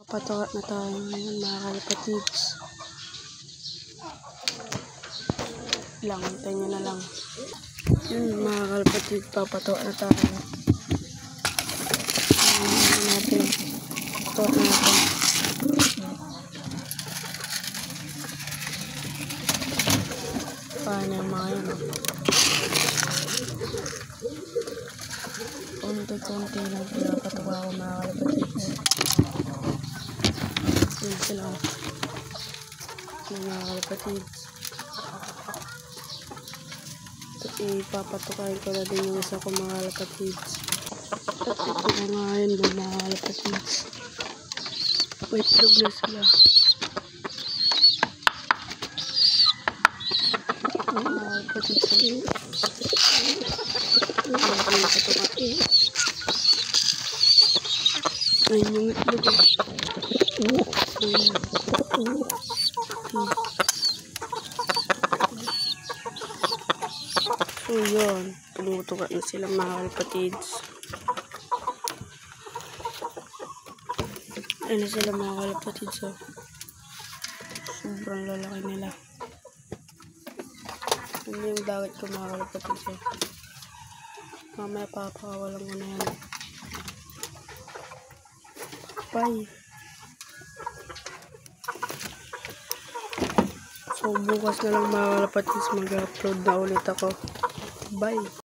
Patawa na tayo ngayon mga kalapatids. Lang, hintay nyo na lang. Yun mga kalapatids, papatawa na tayo. Natin. Patawa na natin. Paano yung mga yun? Konti-konti lang pinapatawa ko mga kalapatids. Yun sila. Yun mga kalapatids. Ipapatukain ko na din yung isa ko mga kalapatids. At ito na nga yun mga kalapatids. Wait, log na sila. Mga kalapatids. Ayun yung itlog. So yun, tumutukat na sila mga kalapatids. Ayun na sila mga kalapatids. Oh. Sobrang lalaki nila. Yun yung dagat ko mga kalapatids. Oh. Mamaya papakawalan ko na yan. Bye. So bukas na lang mga kalapatids mag-upload na ulit ako. Bye.